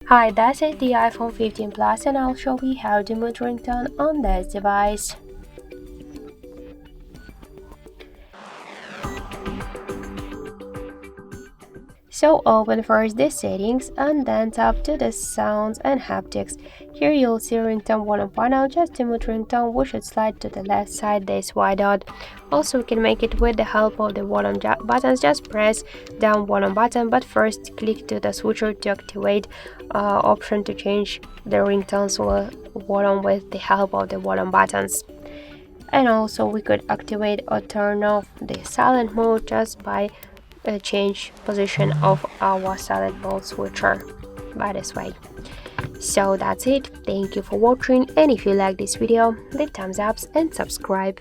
Hi, that's it, the iPhone 15 Plus, and I'll show you how to mute ringtone on this device. So open first the settings and then tap to the sounds and haptics. Here you'll see ringtone 1.0. Just to mute ringtone, we should slide to the left side this white dot. Also, we can make it with the help of the volume buttons. Just press down volume button, but first click to the switcher to activate option to change the ringtone's volume with the help of the volume buttons. And also we could activate or turn off the silent mode just by change position of our silent mode switcher by this way. So that's it. Thank you for watching, and if you like this video, leave thumbs up and subscribe.